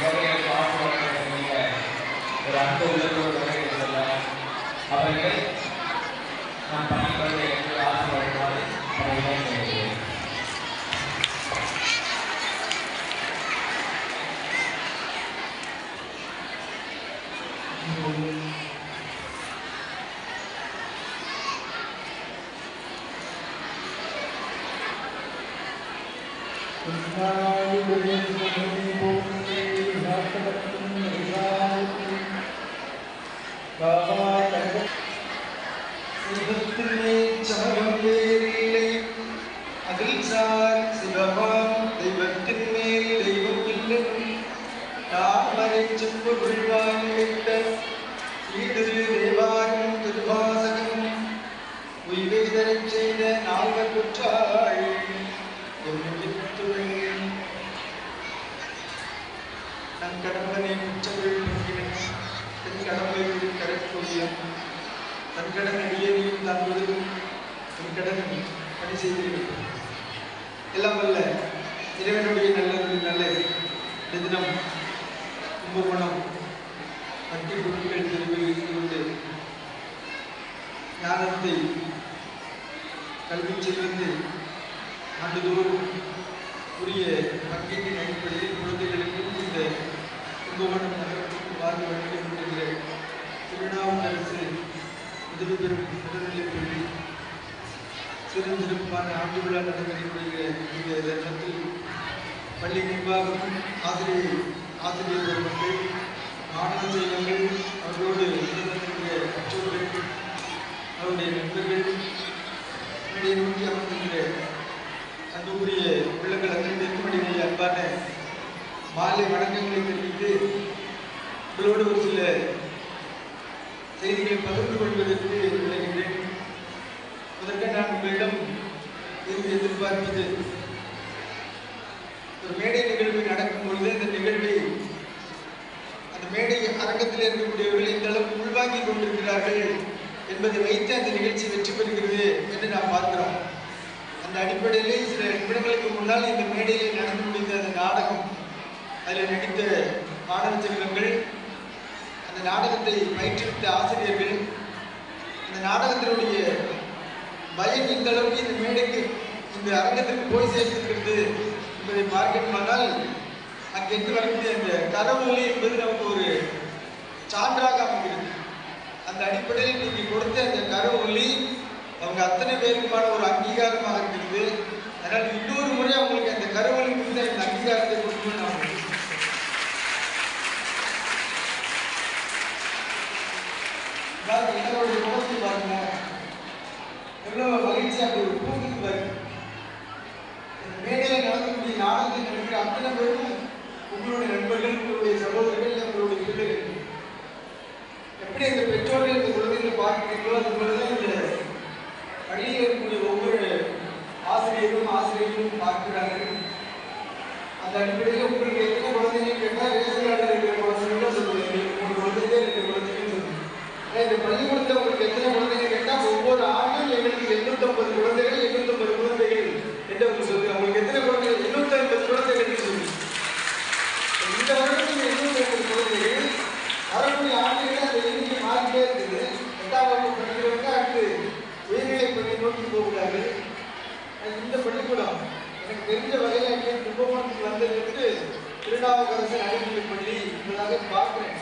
சபைகளுக்கு ஆசீர்வாதங்களை ஒரு அன்பு உள்ளத்தோடு வரையில் சொல்ல அவர்களை நாம் பணிகளை என்று ஆசீர்வாதமாறு அவர்களை கேட்கிறேன். எல்லாம் வல்ல இறைவனுடைய நல்ல தினம் கும்பகோணம் பட்டி குழுக்கள் தெருவில் இருந்து கொண்டு ஞானத்தை கல்வி செல்வது ஆண்டுதோறும் உரிய பங்கீட்டின் அடிப்படையில் குழந்தைகளுக்கும் இந்த கும்பகோணம் நகரத்துக்கும் வாழ்ந்து வழங்கி கொண்டிருக்கிற திருநாவுக்கரசு உதவி பெறும் உடல்நிலைப்பள்ளி சிறந்திருப்பான ஆண்டு விழா நடைபெறக்கூடிய இந்த தருணத்தில் பள்ளி நிர்வாகம் ஆசிரியர் பெருமக்கள் மாணவ செல்வங்கள் அவர்களோடு உடனிருக்கிற பெற்றோர்கள் அவருடைய நண்பர்கள் என்னுடைய நோக்கி அமர்ந்திருக்கிற அன்புக்குரிய உள்ளங்கள் அனைவருக்கும் அன்பான மாலை வணக்கங்களை தெரிவித்து உங்களோடு ஒரு சில செய்திகளை பகிர்ந்து கொள்வதற்கு விளைகின்றேன். அதற்கு நான் உங்களிடம் எதிர்பார்ப்பது ஒரு மேடை நிகழ்வு நடக்கும் பொழுது அந்த நிகழ்வை அந்த மேடை அரங்கத்தில் இருக்கக்கூடியவர்கள் இந்த அளவுக்கு உள்வாங்கிக் கொண்டிருக்கிறார்கள் என்பதை வைத்து அந்த நிகழ்ச்சி வெற்றி பெறுகிறது என்று நாம் பார்க்கிறோம். அந்த அடிப்படையிலே சில நிமிடங்களுக்கு முன்னால் இந்த மேடையில் நடந்து முடிந்த அந்த நாடகம், அதில் நடித்த மாணவ செல்வங்கள், அந்த நாடகத்தை பயிற்றுவித்த ஆசிரியர்கள், இந்த நாடகத்தினுடைய பயம் இந்த அளவுக்கு இந்த மேடைக்கு இந்த அரங்கத்திற்கு போய் சேர்ந்திருக்கிறது என்பதை பார்க்கணுமானால் அங்கிருந்து வரக்கூடிய அந்த கரவொலி என்பது நமக்கு ஒரு சான்றாக அமைகிறது. அந்த அடிப்படையில் நீங்கள் கொடுத்த அந்த கரவொலி அவங்க அத்தனை பேருக்குமான ஒரு அங்கீகாரமாக இருக்கிறது. அதனால் இன்னொரு முறை அவங்களுக்கு அந்த கரவொலி குறித்த இந்த அங்கீகாரத்தை கொடுக்கணும்னு நான் எல்லாருடைய முகத்தை பாருங்க, எவ்வளவு மகிழ்ச்சி அப்படி ஒரு பூமிக்கு பாருங்க. மேடையில் நடக்கக்கூடிய நாடகத்தை நடக்கிற அத்தனை பேரும் உங்களுடைய நண்பர்கள், உங்களுடைய சகோதரர்கள், உங்களுடைய பிள்ளைகள். எப்படி அந்த பெற்றோர்கள் இந்த குழந்தைகளை பார்க்கிறீங்களோ அது போலதான் இந்த பள்ளியில் இருக்கக்கூடிய ஒவ்வொரு ஆசிரியர்களும் பார்க்கிறார்கள். அந்த அடிப்படையில் உங்களுக்கு எத்தனை குழந்தைகள் கேட்டால் ரேசன் இருக்கிற குழந்தைகள் சொல்லுவாங்க, 3 குழந்தைகள் 2 குழந்தைகள் சொல்லுவாங்க. இந்த பள்ளிக்கூடத்தில் உங்களுக்கு எத்தனை குழந்தைகள் கேட்டால் ஒவ்வொரு ஆண்டும் எங்களுக்கு 850 குழந்தைகள் 850 குழந்தைகள் என்று அவங்க சொல்லுங்க. அவங்களுக்கு எத்தனை குழந்தைகள்? 850 குழந்தைகள் சொல்லி இந்த வருடத்தில் 850 குழந்தைகள் வரக்கூடிய ஆண்டுகளில் அந்த எண்ணிக்கை மாறிட்டே இருக்குது. 8ஆம் வகுப்பு படிக்கிறவங்க அடுத்து உயர்நிலை பள்ளி நோக்கி போகிறார்கள். இந்த பள்ளிக்கூடம் எனக்கு தெரிஞ்ச வகையில் கும்பகோணத்துக்கு வந்ததுக்கு திருநாவுக்கரசு நடைமுறைப் பள்ளி என்பதாக பார்க்கிறேன்.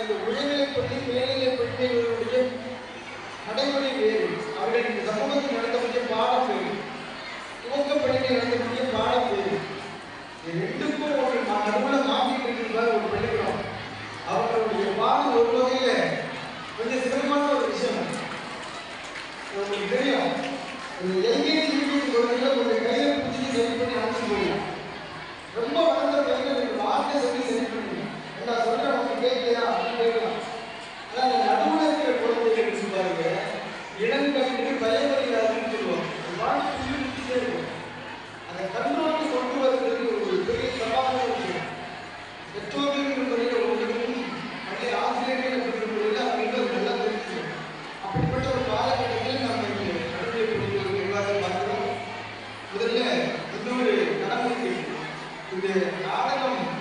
இந்த உயர்நிலைப் பள்ளி மேல்நிலைப் பள்ளிகளுடைய நடைமுறை வேறு. அவர்கள் இந்த சமூகத்தில் நடத்தக்கூடிய பாடம் வேறு, துவக்க பள்ளியில் நடத்தக்கூடிய பாடம் வேறு. ரெண்டுக்கும் ஒரு நடுவில் மாற்றிட்டு இருக்கிற ஒரு பள்ளிக்கூடம். அவர்களுடைய பாடம் ஒரு வகையில கொஞ்சம் சிரமமான ஒரு விஷயம். உங்களுக்கு தெரியும், எல்கேஜி யூகேஜி குழந்தைகளை ஒரு கையில பிடிச்சி சரி பண்ணி அனுப்பிச்சு போயிடலாம். ரொம்ப வளர்ந்த பையன் வார்த்தை சொல்லி சரி பண்ணி நான் சொல்றேன் அவங்க கேட்கலையா அப்படின்னு கேட்கலாம். ஆனால் அந்த நடுவில் இருக்கிற குழந்தைகள் பாருங்க, இளங்கல்வி பயமறியாதுன்னு சொல்லுவாங்க. வாழ்க்கை இருக்கும். அந்த கண்ட்ரோலுக்கு கொண்டு வருவதற்கு ஒரு பெரிய சவாலான விஷயம்.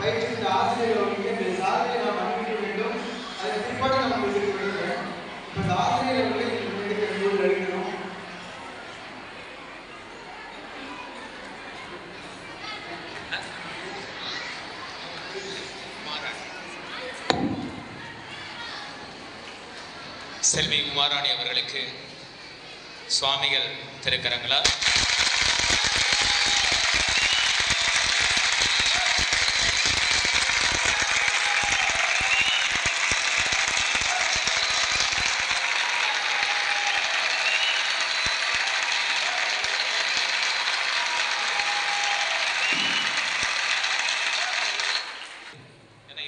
பயிற்சித்த ஆசிரியர்களுக்கு இந்த சாதனை நாம் அனுப்பிக்க வேண்டும். அதன் பிற்பாடு நாம் உங்களுக்கு விடுகிறேன். இப்போ இந்த ஆசிரியர்களை எடுக்க அழைக்கிறோம். செல்வி உமாராணி அவர்களுக்கு சுவாமிகள் திருக்கரங்களா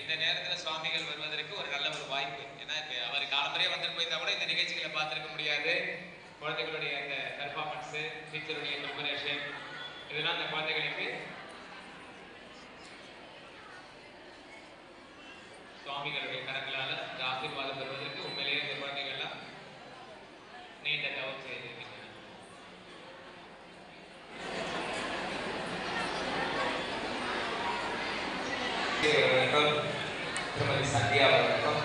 இந்த நேரத்தில் சுவாமிகள் வருவதற்கு ஒரு நல்ல ஒரு வாய்ப்பு. ஏன்னா இப்போ அவர் காலம்பறையே வந்துட்டு போயிருந்தா கூட இந்த நிகழ்ச்சிகளை பார்த்துருக்க முடியாது. குழந்தைகளுடைய அந்த பெர்ஃபார்மன்ஸு, டீச்சருடைய ப்ரிப்பரேஷன், இதெல்லாம் அந்த குழந்தைகளுக்கு சுவாமிகளுடைய கரங்களால் இந்த ஆசீர்வாதம் பெறுவதற்கு உண்மையிலேயே இந்த குழந்தைகள்லாம் நீண்ட தவம் செய்திருக்கின்றன. திருமதி சந்தியா அவர்களுக்கும்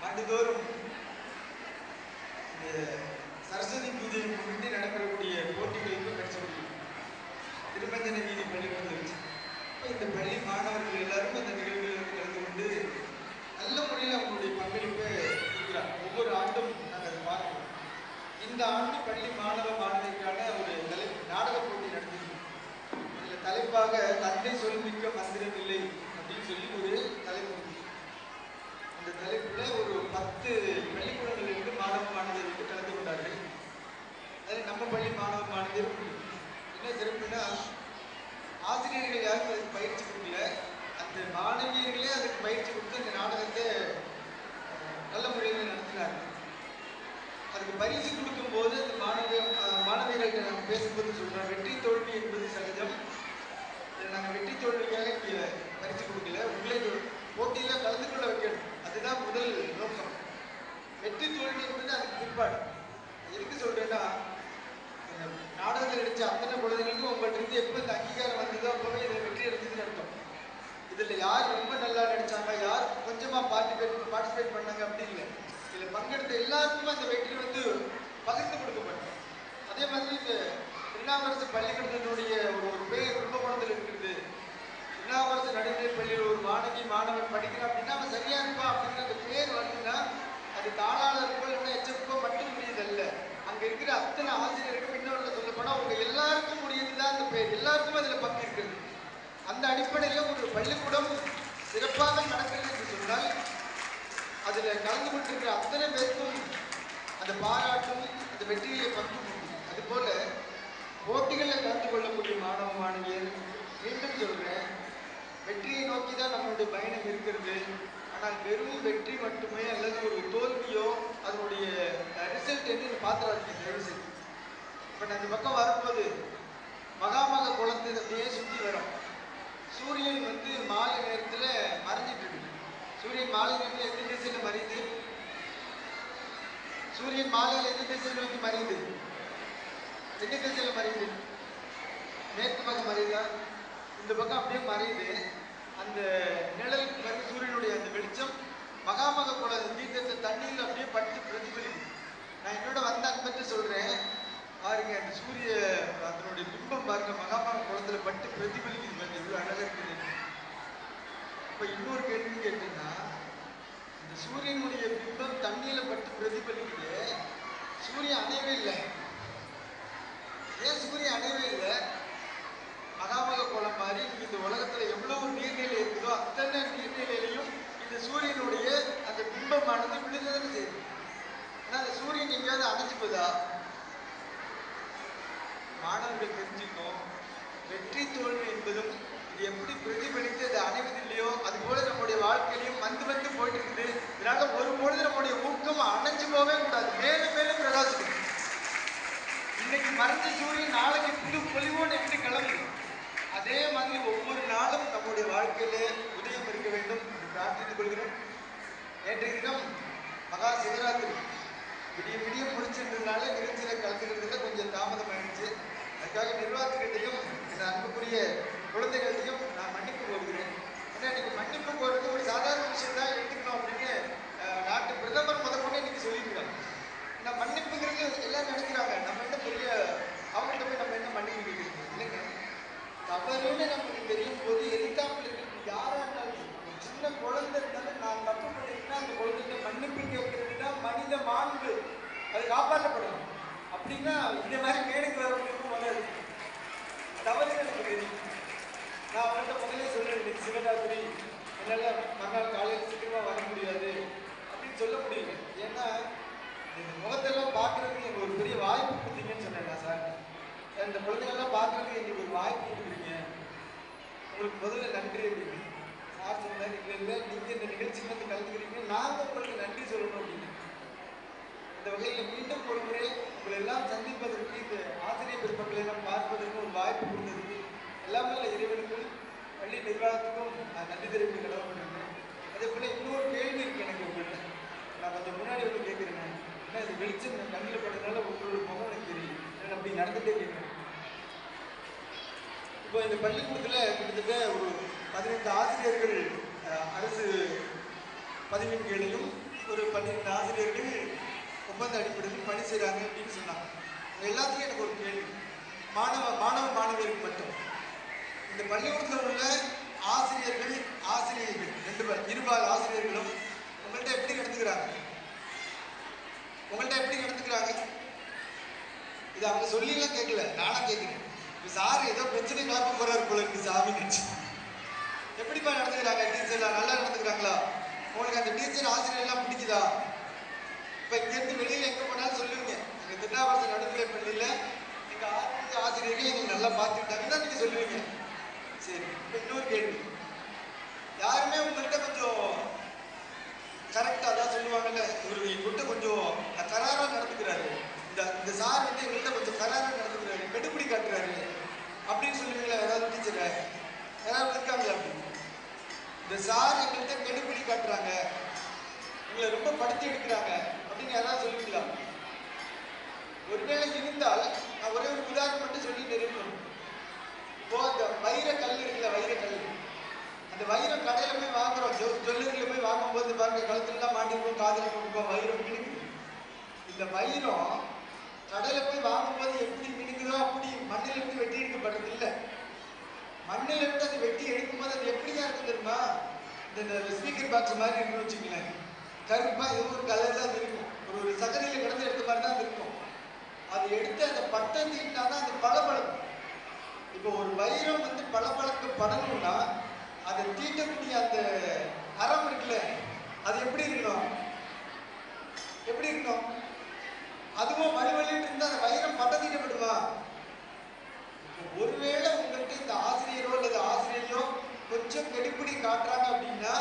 ஆண்டுதோறும் சரஸ்வதி பூஜையை முன்னிட்டு நடைபெறக்கூடிய போட்டிகளுக்கு பரிசளிக்கும் திருமஞ்சன வீதி பள்ளிக்கூடத்தில் வச்சு இந்த பள்ளி மாணவர்கள் எல்லாரும் அந்த நிகழ்வுகளில் கலந்து கொண்டு நல்ல முறையில் அவங்களுடைய பங்களிப்பை கொடுக்குறாங்க. ஒவ்வொரு ஆண்டும் நாங்கள் அதை பார்க்கிறோம். இந்த ஆண்டு பள்ளி மாணவ மாணவிக்கான ஒரு நாடக போட்டி நடத்திருக்கோம். இதில் தலைப்பாக தந்தை சொல்மிக்க மந்திரம் இல்லை அப்படின்னு சொல்லி ஒரு தலைப்பு. அந்த தலைப்புல ஒரு 10 பள்ளிக்கூடங்களிலிருந்து மாணவ மாணவியர்கள் கலந்து கொண்டார்கள். அதில் நம்ம பள்ளி மாணவ மாணவியர் என்ன சிறப்புன்னா, ஆசிரியர்கள் யாரும் அதுக்கு பயிற்சி கொடுக்கல, அந்த மாணவியர்களே அதுக்கு பயிற்சி கொடுத்து அந்த நாடகத்தை நல்ல முறையில் நடத்தினாங்க. அதுக்கு பரிசு கொடுக்கும்போது அந்த மாணவியர்கள்ட்ட நாங்கள் பேசும்போது சொல்கிறோம், வெற்றி தோல்வி என்பது சகஜம். நாங்கள் வெற்றி தோல்விக்காக இங்கே பரிசு கொடுக்கல, உங்களை போட்டியில் கலந்து கொள்ள வைக்கணும். அதுதான் முதல் நோக்கம். வெற்றி தோல்வி என்பது அதுக்கு பிற்பாடு. எதுக்கு சொல்கிறேன்னா, நாடகத்தில் நடித்த அத்தனை குழந்தைகளுக்கும் உங்கள்கிட்ட இருந்து எப்போ இந்த அங்கீகாரம் வந்ததோ அப்போவே இதில் வெற்றி அடைஞ்சதுன்னு அர்த்தம். இதில் யார் ரொம்ப நல்லா நடித்தாங்க, யார் கொஞ்சமாக பார்ட்டிசிபேட் பண்ணாங்க அப்படி இல்லை. இதில் பங்கெடுத்த எல்லாருக்குமே அந்த வெற்றி வந்து பகிர்ந்து கொடுக்கப்பட்டோம். அதே மாதிரி இந்த திருநாவுக்கரசு பள்ளிக்கூடத்தினுடைய ஒரு பேர் கும்பகோணத்தில் இருக்கிறது. திருநாவுக்கரசு நடுநிலைப் பள்ளியில் ஒரு மாணவன் படிக்கிறான் அப்படின்னா அவன் சரியா இருப்பான் அப்படிங்கிற அந்த பேர் வருதுன்னா அது தாளாளருக்கோ இல்லை எச்சப்புக்கோ மட்டும் முடியுதல்ல, அங்கே இருக்கிற அத்தனை ஆசிரியருக்கும் இன்னொன்று சொல்லப்போனால் அவங்க எல்லாருக்கும் முடியுதுதான் அந்த பேர். எல்லாருக்கும் அதில் பங்கு இருக்குது. அந்த அடிப்படையில் ஒரு பள்ளிக்கூடம் சிறப்பாக நடக்கிறது என்று சொன்னால் அதில் கலந்து கொண்டிருக்கிற அத்தனை பேருக்கும் அந்த பாராட்டும் அந்த வெற்றியை பங்கு முடியும். அதுபோல் போட்டிகளில் கலந்து கொள்ளக்கூடிய மாணவ மாணவியர், மீண்டும் சொல்கிறேன், வெற்றியை நோக்கி தான் நம்மளுடைய பயணம் இருக்கிறது. ஆனால் வெறும் வெற்றி மட்டுமே அல்லது ஒரு தோல்வியோ அதனுடைய ரிசல்ட் என்று பார்த்துறாதீங்க தயவு செய்து. இப்போ நான் இந்த பக்கம் வரும்போது மகாமக குளத்தை அப்படியே சுற்றி வரும். சூரியன் வந்து மாலை நேரத்தில் மறைஞ்சிட்டு இருக்கு. சூரியன் மாலை நேரத்தில் எந்த திசையில் மறையுது? சூரியன் மாலையில் எந்த திசையில் நோக்கி மறையுது? எந்த திசையில் மறையுது? மேற்கு பக்கம் மறையுதா? இந்த பக்கம் அப்படியே மறையுது. அந்த நிழலுக்கு வந்து சூரியனுடைய அந்த வெளிச்சம் மகாமக குள தீர்த்தத்தை தண்ணியில் அப்படியே பட்டு பிரதிபலிக்கும். நான் என்னோட வந்த அன்பத்தை சொல்கிறேன் பாருங்க, அந்த சூரிய அதனுடைய பிம்பம் பாருங்க மகாமக குளத்தில் பட்டு பிரதிபலிக்குது பாருங்க, எவ்வளவு அழகா இருக்குது. இப்ப இன்னொரு கேள்வி கேட்டீங்கன்னா, இந்த சூரியனுடைய பிம்பம் தண்ணியில பட்டு பிரதிபலிக்குது, சூரியன் அணையவே இல்லை. ஏன் சூரியன் அணையவே இல்லை? மகாமக கோலம் மாதிரி இந்த உலகத்துல எவ்வளவு நீர்நிலை இருக்குதோ அத்தனை நீர்நிலையிலையும் இந்த சூரியனுடைய அந்த பிம்பமானது விழுந்ததுன்னு செய்யுது. ஆனா அந்த சூரியன் எங்கேயாவது அணைஞ்சு போதா? மாணவர்கள் தெரிஞ்சுக்கணும், வெற்றி தோல்வி என்பதும் இது எப்படி பிரதிபலித்து அது அணைவதில்லையோ அது போல நம்முடைய வாழ்க்கையிலையும் வந்து வந்து போயிட்டு இருக்குது. இதனால ஒரு பொழுது நம்முடைய ஊக்கம் அணைஞ்சு போகவே கூடாது, மேலும் மேலும் பிரகாசிக்கணும். இன்னைக்கு மறைஞ்ச சூரியன் நாளைக்கு புது பொலிவோடு எப்படி கிளம்புது, அதே மாதிரி ஒவ்வொரு நாளும் நம்முடைய வாழ்க்கையிலே உதயம் இருக்க வேண்டும் என்று பிரார்த்தித்துக் கொள்கிறோம். நேற்றைய தினம் மகா சிவராத்திரி விடிய விடிய முடிச்சிருந்ததுனால நிகழ்ச்சியில கலந்துக்கிறதுல கொஞ்சம் தாமதம் ஆயிடுச்சு. அதுக்காக நிர்வாகத்திட்டையும் இந்த அன்புக்குரிய குழந்தைகள்டையும் நான் மன்னிப்பு கோருகிறேன். ஏன்னா இன்னைக்கு மன்னிப்பு கோருறது ஒரு சாதாரண விஷயம் தான் எடுத்துக்கணும் அப்படின்னு நாட்டு பிரதமர் முதற்கொண்டு இன்னைக்கு சொல்லியிருக்காங்க. நான் மன்னிப்புங்கிறது எல்லாம் நினைக்கிறாங்க, நம்ம என்ன பெரிய அவங்கள்ட்ட போய் நம்ம என்ன மன்னிப்பு கேட்கறது இல்லைங்க. தவறுன்னு நமக்கு தெரியும் போது எதிர்த்தாப்பில் இருக்கிறது யாரா இருந்தாலும், ஒரு சின்ன குழந்தை இருந்தாலும் நான் தப்பு பண்ணிட்டேன்னா அந்த குழந்தைகிட்ட மன்னிப்பு கேட்கறதுன்னா மனித மாண்பு அது காப்பாற்றப்படணும். அப்படின்னா இந்த மாதிரி மேடைக்கு வரவங்களுக்கும் வராது. தவறு எனக்கு தெரியும். நான் அவங்கள்ட்ட முதலே சொல்றேன், இன்னைக்கு சிவராத்திரி என்னால் மறுநாள் காலையில் சீக்கிரமா வர முடியாது அப்படின்னு சொல்ல முடியல. ஏன்னா இந்த முகத்தெல்லாம் பார்க்கறதுக்கு எனக்கு ஒரு பெரிய வாய்ப்பு கொடுத்தீங்கன்னு சொன்னேன் சார். இந்த குழந்தைகள்லாம் பார்க்கறதுக்கு எங்களுக்கு ஒரு வாய்ப்பு கொடுக்குறீங்க, உங்களுக்கு முதல்ல நன்றி அப்படின்னு சார் சொன்னார். இல்லை நீங்கள் இந்த நிகழ்ச்சிக்கு வந்து கலந்துக்கிறீங்க, நாங்கள் உங்களுக்கு நன்றி சொல்லணும் அப்படின்னு. இந்த வகையில் மீண்டும் ஒரு முறை உங்களை எல்லாம் சந்திப்பதற்கு, இந்த ஆசிரியர் பெருமக்களை எல்லாம் பார்ப்பதற்கு ஒரு வாய்ப்பு கொடுத்ததுக்கு எல்லாமே இறைவனுக்கும் பள்ளி நிர்வாகத்துக்கும் நான் நன்றி தெரிவித்து கடமைப்பட்டிருக்கேன். அதே போல் இன்னொரு கேள்வி இருக்கு எனக்கு உங்கள்கிட்ட, நான் கொஞ்சம் முன்னாடி வந்து கேட்குறேன். ஏன்னா இது வெளிச்சம் கண்ணில் பட்டதுனால உங்களோட முகம் எனக்கு தெரியும், நான் அப்படி நடந்துகிட்டே கேட்குறேன். இப்போ இந்த பள்ளிக்கூடத்தில் கிட்டத்தட்ட ஒரு 15 ஆசிரியர்கள் அரசு பதிவின் கீழையும் ஒரு 12 ஆசிரியர்கள் ஒப்பந்த அடிப்படையில் பணி செய்கிறாங்க அப்படின்னு சொன்னாங்க. எல்லாத்துக்கும் எனக்கு ஒரு கேள்வி, மாணவர்களுக்கு மட்டும் இந்த பள்ளிக்கூடத்தில் உள்ள ஆசிரியர்கள் இருபால் ஆசிரியர்களும் உங்கள்கிட்ட எப்படி நடந்துக்கிறாங்க? இது அவங்க சொல்லிலாம் கேட்கல, நானா கேட்குறேன். இப்போ சார் ஏதோ பிரச்சனை பார்க்க போறாரு போல இருக்கு சாமி நினைச்சு. எப்படிப்பா நடந்துக்கிறாங்க? டீச்சர்லாம் நல்லா நடந்துக்கிறாங்களா? உங்களுக்கு அந்த டீச்சர் ஆசிரியர்லாம் பிடிக்குதா? இப்போ இங்கேருந்து வெளியில் எங்கே போனாலும் சொல்லுவீங்க, எங்கள் திருநாவரசு நடுநிலை பள்ளியில் எங்கள் ஆசிரியர்கள் எங்களுக்கு நல்லா பார்த்துக்கிட்டாங்கன்னா நீங்கள் சொல்லுவீங்க. சரி, இப்போ இன்னொரு கேள்வி, யாருமே உங்கள்கிட்ட கொஞ்சம் கரெக்டாக தான் சொல்லுவாங்கல்ல, இவர் எங்கள்கிட்ட கொஞ்சம் கராராக நடந்துக்கிறாரு, இந்த சார் வந்து எங்கள்கிட்ட கொஞ்சம் கராராக நடந்துக்கிறாரு, கெடுபிடி காட்டுறாரு அப்படின்னு சொல்லுவீங்களா? ஏதாவது டீச்சரை யாராவது இருக்காங்களா அப்படி? இந்த சார் எங்கள்கிட்ட கெடுபிடி காட்டுறாங்க, உங்களை ரொம்ப படுத்தி எடுக்கிறாங்க அப்படின்னு யாராவது சொல்லுவீங்களா? ஒருவேளை இருந்தால் நான் ஒரே ஒரு உதாரணம் மட்டும் சொல்லி தெரியும். இப்போ அந்த வைரக்கல் இருக்குல்ல, வைரக்கல், அந்த வைரம் கடையில் போய் வாங்குறோம், ஜுவல்லரியில் போய் வாங்கும்போது பாருங்க கழுத்துலாம் மாட்டிருக்கோம், காதில் போட்டுப்போம், வைரம் மினுக்குது. இந்த வைரம் கடையில் போய் வாங்கும்போது எப்படி மினுக்குதோ அப்படி மண்ணில் இருந்து வெட்டி எடுக்கப்படுறது இல்லை. மண்ணில் இருந்து அது வெட்டி எடுக்கும்போது அது எப்படிதான் இருக்கு தெரியுமா? இந்த ஸ்பீக்கர் பாக்ஸ் மாதிரி இருக்குன்னு வச்சுக்கலேன், கருப்பா இது ஒரு கலர் தான் இருக்கும், ஒரு சகதியில் கிடந்து எடுத்த மாதிரி தான் இருக்கும். அது எடுத்து அந்த பட்டை தீட்டினாதான் அது பளபளக்கும். இப்போ ஒரு வைரம் வந்து பளபளக்கப்படணும்னா அதை தீட்டக்கூடிய அந்த அறம் இருக்குல்ல, அது எப்படி இருக்கணும்? அதுவும் வலுவலிட்டு இருந்தா அந்த வைரம் பட்டை தீட்டப்படுமா? ஒருவேளை உங்கள்கிட்ட இந்த ஆசிரியரோ அல்லது ஆசிரியரையோ கொஞ்சம் கெடுபிடி காட்டுறாங்க அப்படின்னா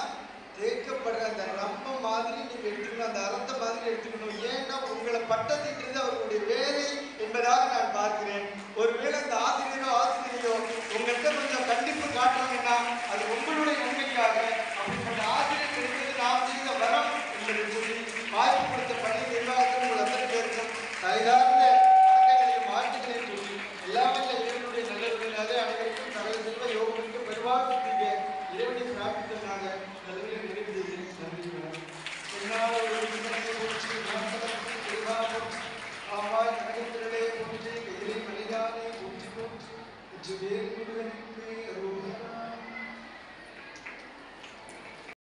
தேக்கப்படுற அந்த ரம்பம் மாதிரி நீங்க எடுத்துக்கணும், அந்த அறத்தை மாதிரி எடுத்துக்கணும். ஏன்னா உங்களை பட்டை தீட்டுறது அவர்களுடைய வேலை என்பதாக நான் பார்க்கிறேன். ஒருவேளை அந்த ஆசிரியரோ உங்கள்கிட்ட கொஞ்சம் கண்டிப்பு காட்டுறாங்கன்னா அது உங்களுடைய நன்மைக்காக. அப்படிப்பட்ட ஆசிரியர் கிடைத்தது நாம் செய்த வரம் என்பதை சொல்லி வாய்ப்பு கொடுத்த பள்ளி நிர்வாகத்தில் உங்கள் அத்தனை பேருக்கும் கைதார்ந்த வணக்கங்களையும் வாழ்த்துக்களையும் சொல்லி எல்லாமே இறைவனுடைய நல்லவர்களாக அனைவருக்கும் சகல செல்வ யோகங்களுக்கு பெருவாழ்வு செய்ய இறைவனை பிரார்த்தித்தனாக நல்லவர்களை நிறைவு செய்து நன்றி. ஆமாய் நகரத்திலே போற்றி கையிலே மலையானே போற்றி போற்றி